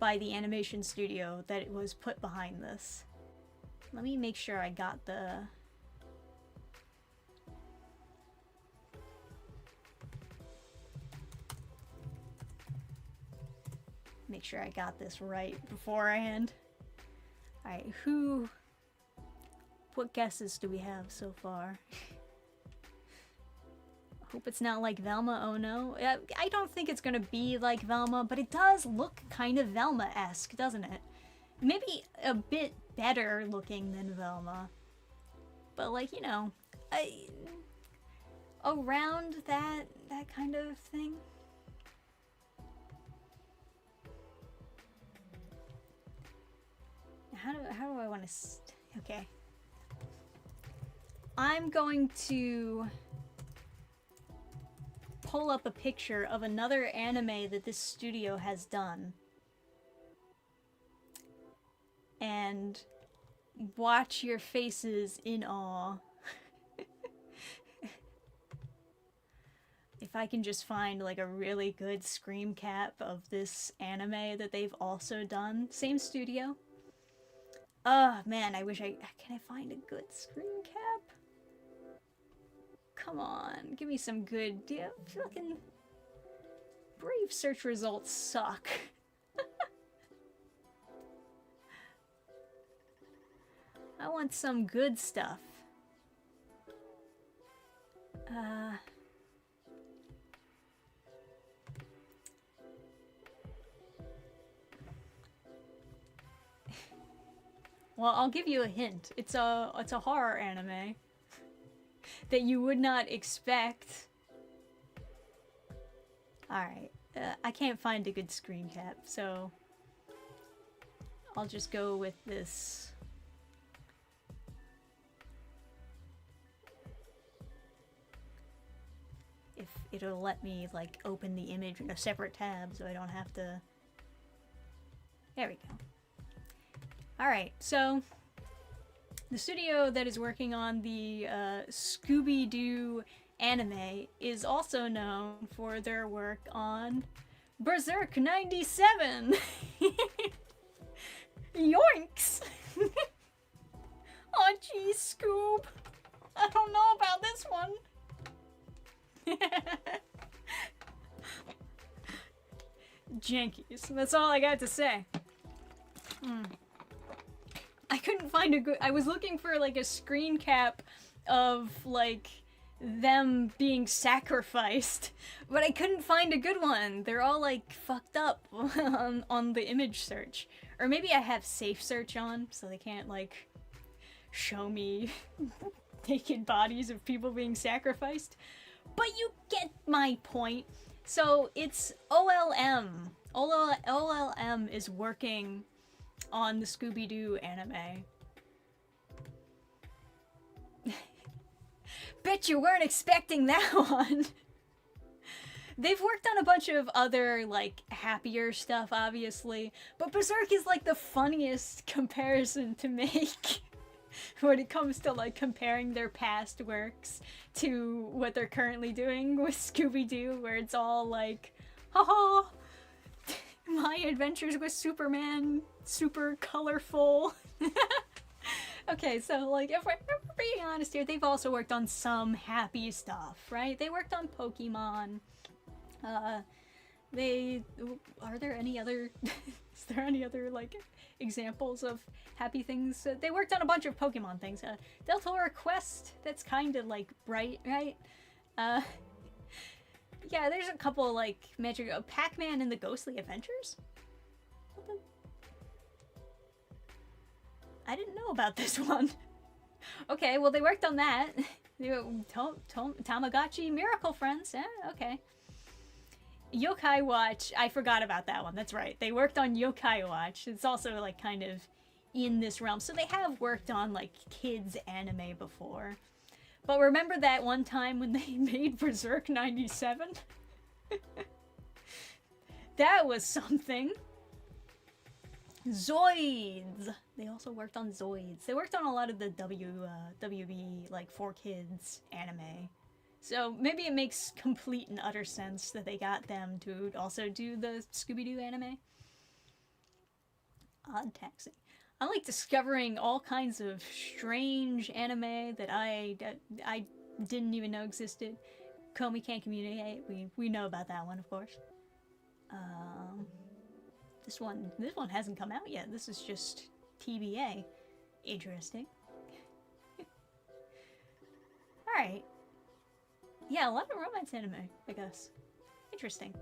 by the animation studio that it was put behind this. Let me make sure I got the... Make sure I got this right beforehand. Alright, what guesses do we have so far? Hope it's not like Velma, oh no. I don't think it's gonna be like Velma, but it does look kind of Velma-esque, doesn't it? Maybe a bit better looking than Velma. But like, you know, around that kind of thing. How do I want to... Okay. I'm going to pull up a picture of another anime that this studio has done. And watch your faces in awe. If I can just find like a really good screen cap of this anime that they've also done. Same studio. Man, I wish can I find a good screen cap? Come on, give me some good, fucking... Brave search results suck. I want some good stuff. Well, I'll give you a hint. It's a horror anime that you would not expect. Alright, I can't find a good screen cap, so I'll just go with this. If it'll let me, like, open the image in a separate tab so I don't have to... There we go. Alright, so the studio that is working on the Scooby-Doo anime is also known for their work on Berserk 97! Yoinks! Oh geez, Scoob! I don't know about this one! Jankies, that's all I got to say. I couldn't find a good... I was looking for, like, a screen cap of, like, them being sacrificed, but I couldn't find a good one. They're all, like, fucked up on the image search. Or maybe I have safe search on, so they can't, like, show me naked bodies of people being sacrificed. But you get my point. So, it's OLM. OLM is working on the Scooby-Doo anime. Bet you weren't expecting that one! They've worked on a bunch of other, like, happier stuff, obviously, but Berserk is, like, the funniest comparison to make. when it comes to like comparing their past works to what they're currently doing with Scooby-Doo, where it's all like, haha, my adventures with Superman, super colorful. Okay, so like if we're being honest here, they've also worked on some happy stuff, right? They worked on Pokemon. Are there any other is there any other like examples of happy things? They worked on a bunch of Pokemon things. Deltora Quest, that's kind of like bright, right? Yeah, there's a couple like Magic Pac-Man and the Ghostly Adventures. I didn't know about this one. Okay, well they worked on that. Tamagotchi Miracle Friends. Yeah, okay. Yokai Watch. I forgot about that one. That's right. They worked on Yokai Watch. It's also like kind of in this realm. So they have worked on like kids anime before. But remember that one time when they made Berserk 97? That was something. Zoids! They also worked on Zoids. They worked on a lot of the WB, like, for kids anime. So maybe it makes complete and utter sense that they got them to also do the Scooby-Doo anime. Odd Taxi. I like discovering all kinds of strange anime that I didn't even know existed. Komi Can't Communicate. We know about that one, of course. This one hasn't come out yet. This is just TBA. Interesting. Alright. Yeah, a lot of romance anime, I guess. Interesting.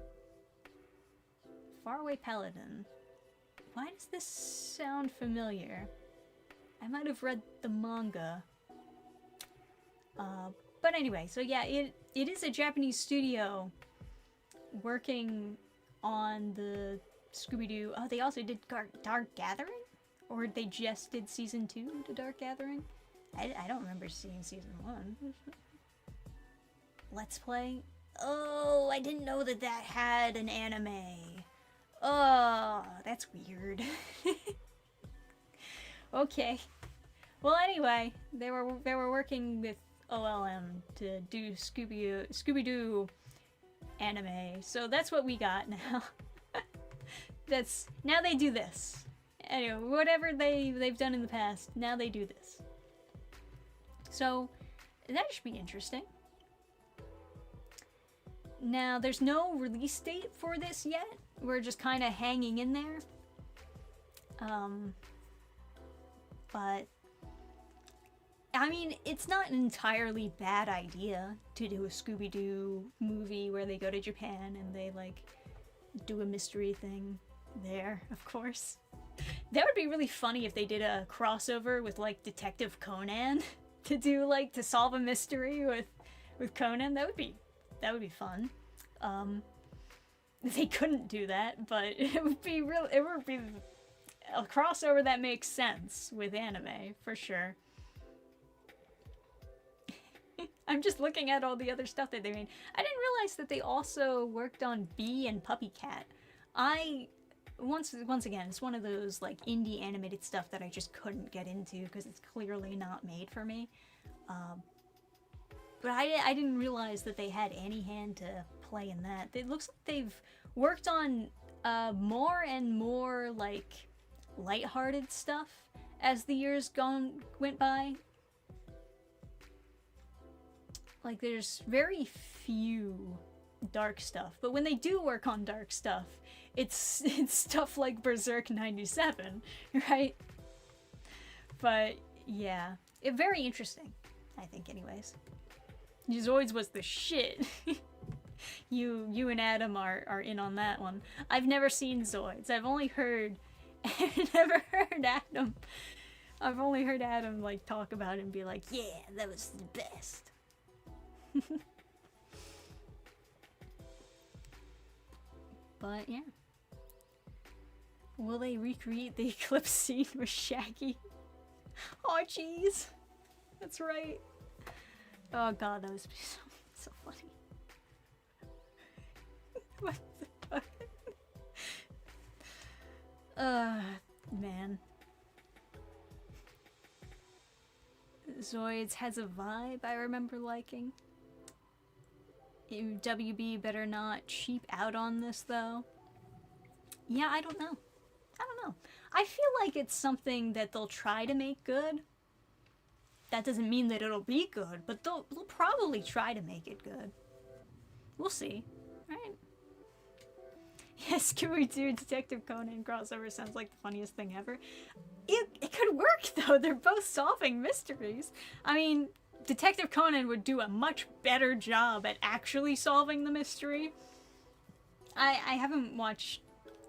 Faraway Paladin. Why does this sound familiar? I might have read the manga. But anyway, so yeah, it is a Japanese studio working on the Scooby-Doo. Oh, they also did Dark Gathering? Or they just did Season 2 to Dark Gathering? I don't remember seeing Season 1. Let's Play? Oh, I didn't know that that had an anime. Oh, that's weird. Okay. Well, anyway, they were working with OLM to do Scooby-Doo anime. So that's what we got now. Now they do this. Anyway, whatever they've done in the past, now they do this. So that should be interesting. Now, there's no release date for this yet. We're just kind of hanging in there. But I mean, it's not an entirely bad idea to do a Scooby-Doo movie where they go to Japan and they, like, do a mystery thing there, of course. That would be really funny if they did a crossover with, like, Detective Conan to solve a mystery with Conan. That would be fun. They couldn't do that, but it would be a crossover that makes sense with anime, for sure. I'm just looking at all the other stuff that they made. I didn't realize that they also worked on Bee and Puppy Cat. Once again, it's one of those like indie animated stuff that I just couldn't get into because it's clearly not made for me. But I didn't realize that they had any hand to play in that. It looks like they've worked on more and more like lighthearted stuff as the years went by. Like there's very few dark stuff, but when they do work on dark stuff, it's stuff like Berserk 97, right? But yeah, very interesting, I think, anyways. Zoids was the shit. You and Adam are in on that one. I've never seen Zoids. I've only heard Adam. I've only heard Adam like talk about it and be like, yeah, that was the best. But yeah. Will they recreate the eclipse scene with Shaggy? Oh jeez. That's right. Oh god, that was so funny. What the fuck? Man. Zoids has a vibe I remember liking. WB better not cheap out on this, though. Yeah, I don't know. I don't know. I feel like it's something that they'll try to make good. That doesn't mean that it'll be good, but they'll probably try to make it good. We'll see, right? Yes, Scooby-Doo Detective Conan crossover sounds like the funniest thing ever. It could work, though. They're both solving mysteries. I mean, Detective Conan would do a much better job at actually solving the mystery. I haven't watched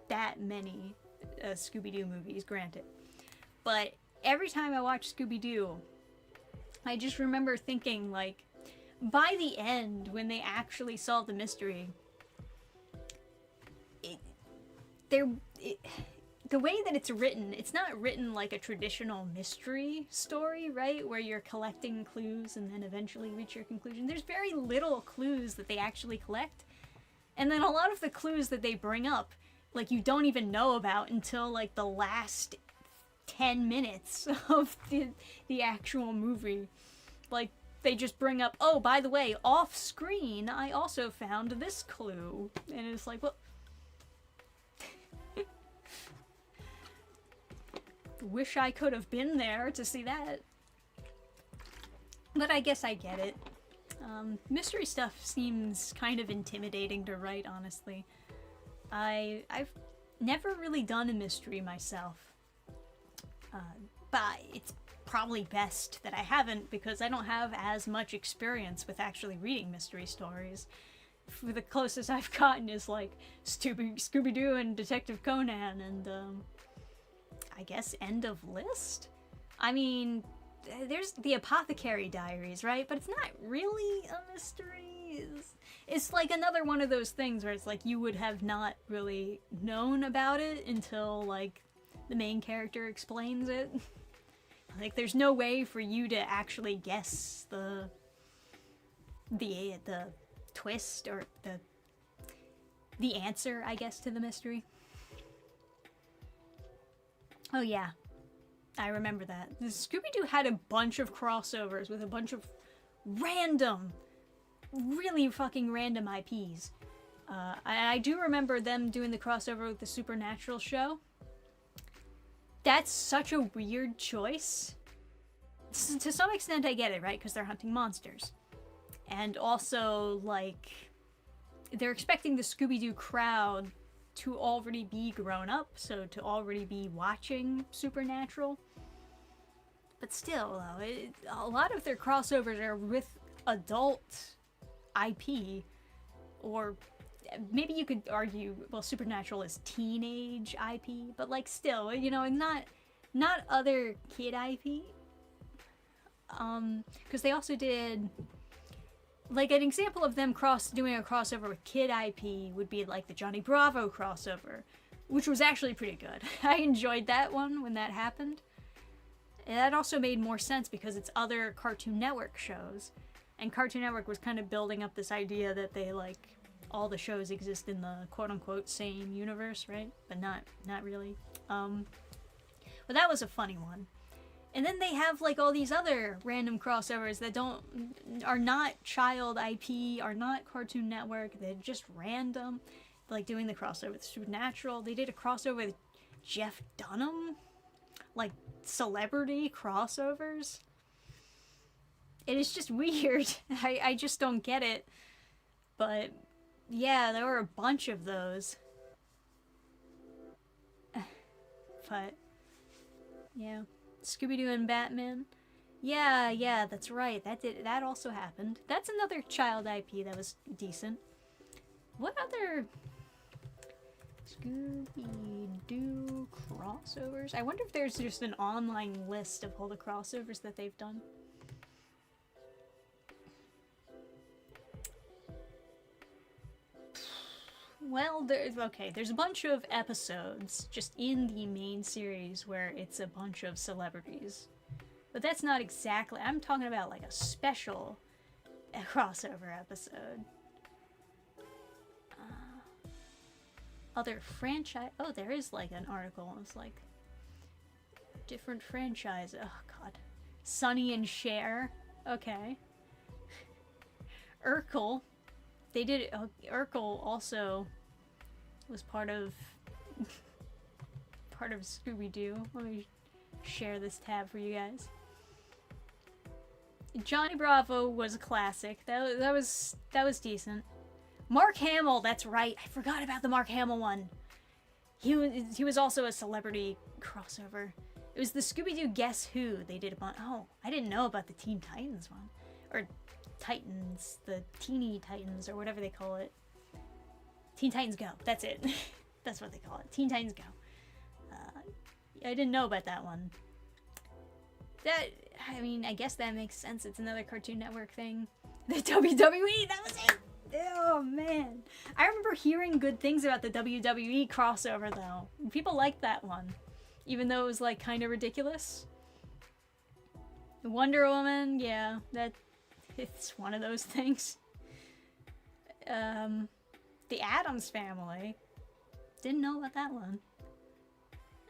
that many Scooby-Doo movies, granted. But every time I watch Scooby-Doo, I just remember thinking, like, by the end, when they actually solve the mystery, the way that it's written, it's not written like a traditional mystery story, right? Where you're collecting clues and then eventually reach your conclusion. There's very little clues that they actually collect. And then a lot of the clues that they bring up, like, you don't even know about until, like, the last 10 minutes of the actual movie. Like, they just bring up, oh, by the way, off screen, I also found this clue. And it's like, well... Wish I could have been there to see that. But I guess I get it. Mystery stuff seems kind of intimidating to write, honestly. I've never really done a mystery myself. But it's probably best that I haven't, because I don't have as much experience with actually reading mystery stories. For the closest I've gotten is like Scooby-Doo and Detective Conan and I guess end of list? I mean, there's the Apothecary Diaries, right? But it's not really a mystery. It's like another one of those things where it's like you would have not really known about it until, like, the main character explains it. Like, there's no way for you to actually guess the twist or the answer, I guess, to the mystery. Oh yeah, I remember that. The Scooby-Doo had a bunch of crossovers with a bunch of random, really fucking random IPs. I do remember them doing the crossover with the Supernatural show. That's such a weird choice. To some extent I get it, right? Because they're hunting monsters. And also, like, they're expecting the Scooby-Doo crowd to already be grown up, so to already be watching Supernatural. But still, though, a lot of their crossovers are with adult IP, or maybe you could argue, well, Supernatural is teenage IP, but, like, still, you know, not other kid IP. Because they also did, like, an example of them doing a crossover with kid IP would be like the Johnny Bravo crossover, which was actually pretty good. I enjoyed that one when that happened. And that also made more sense because it's other Cartoon Network shows. And Cartoon Network was kind of building up this idea that they, like, all the shows exist in the quote-unquote same universe, right? But not really. But that was a funny one. And then they have, like, all these other random crossovers that are not child IP, are not Cartoon Network, they're just random. Like, doing the crossover with Supernatural. They did a crossover with Jeff Dunham. Like, celebrity crossovers. It is just weird. I just don't get it. But, yeah, there were a bunch of those. But, yeah. Scooby-Doo and Batman. Yeah, that's right. That also happened. That's another child IP that was decent. What other Scooby-Doo crossovers? I wonder if there's just an online list of all the crossovers that they've done. Well, there's a bunch of episodes just in the main series where it's a bunch of celebrities. But that's not exactly... I'm talking about, like, a special crossover episode. Other franchise... Oh, there is, like, an article. It's, like, different franchise. Oh, God. Sonny and Cher. Okay. Urkel. They did. Urkel also was part of Scooby-Doo. Let me share this tab for you guys. Johnny Bravo was a classic. That was decent. Mark Hamill, that's right. I forgot about the Mark Hamill one. He was also a celebrity crossover. It was the Scooby-Doo Guess Who they did a bunch. Oh, I didn't know about the Teen Titans one. Or Titans, the Teeny Titans, or whatever they call it. Teen Titans Go, that's it. That's what they call it. Teen Titans Go. I didn't know about that one. I mean, I guess that makes sense. It's another Cartoon Network thing. The WWE, that was it! Oh, man. I remember hearing good things about the WWE crossover, though. People liked that one. Even though it was, like, kind of ridiculous. Wonder Woman, yeah. It's one of those things. The Addams Family. Didn't know about that one.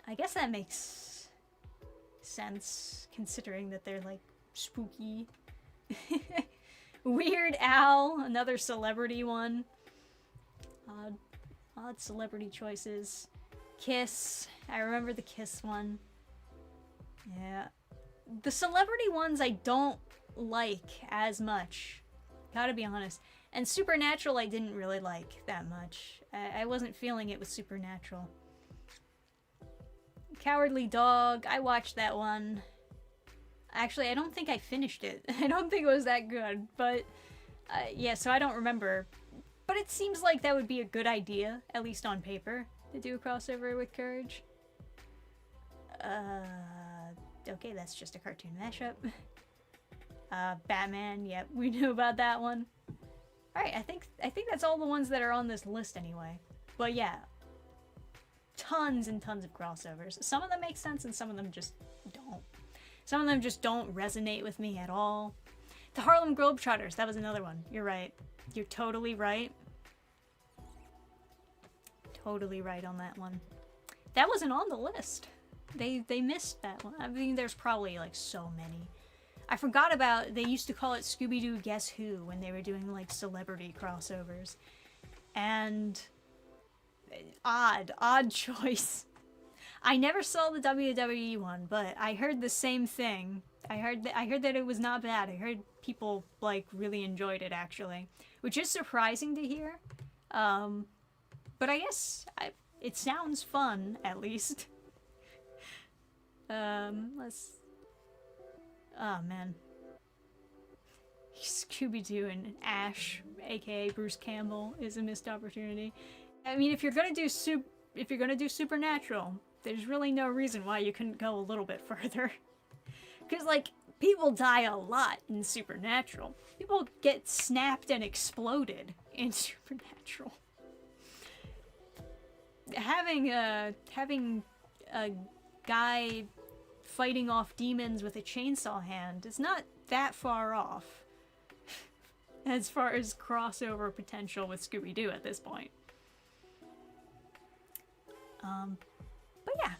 I guess that makes sense, considering that they're, like, spooky. Weird Al, another celebrity one. Odd celebrity choices. Kiss, I remember the Kiss one. Yeah. The celebrity ones I don't like as much, gotta be honest. And Supernatural I didn't really like that much. I wasn't feeling it with Supernatural. Cowardly Dog, I watched that one. Actually, I don't think I finished it. I don't think it was that good, but yeah, so I don't remember. But it seems like that would be a good idea, at least on paper, to do a crossover with Courage. Okay, that's just a cartoon mashup. Batman, yep, we knew about that one. Alright, I think that's all the ones that are on this list anyway. But yeah, tons and tons of crossovers. Some of them make sense and some of them just don't. Some of them just don't resonate with me at all. The Harlem Globetrotters, that was another one. You're right. You're totally right. Totally right on that one. That wasn't on the list. They missed that one. I mean, there's probably like so many. I forgot about, they used to call it Scooby-Doo Guess Who when they were doing like celebrity crossovers. And odd choice. I never saw the WWE one, but I heard the same thing. I heard that it was not bad. I heard people like really enjoyed it actually, which is surprising to hear. But I guess it sounds fun at least. Oh man. Scooby-Doo and Ash, aka Bruce Campbell, is a missed opportunity. I mean, if you're gonna do Supernatural, there's really no reason why you couldn't go a little bit further. Because, like, people die a lot in Supernatural. People get snapped and exploded in Supernatural. Having a guy fighting off demons with a chainsaw hand is not that far off as far as crossover potential with Scooby-Doo at this point. But yeah.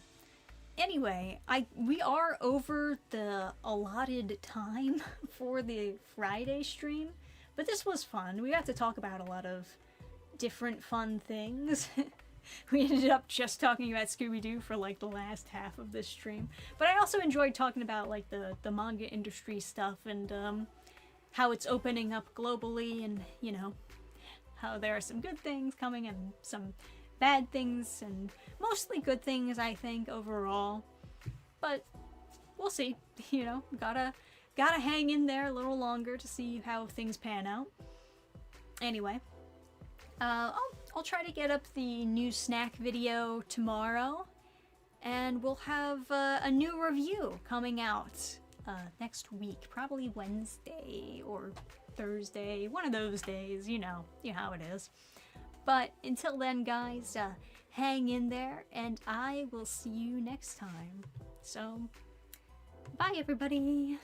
Anyway, we are over the allotted time for the Friday stream, but this was fun. We got to talk about a lot of different fun things. We ended up just talking about Scooby-Doo for like the last half of this stream, but I also enjoyed talking about like the manga industry stuff and how it's opening up globally, and you know, how there are some good things coming and some bad things, and mostly good things, I think, overall. But we'll see. You know, gotta hang in there a little longer to see how things pan out. Anyway, I'll try to get up the new snack video tomorrow, and we'll have a new review coming out next week, probably Wednesday or Thursday, one of those days. You know how it is. But until then, guys, hang in there, and I will see you next time. So, bye everybody!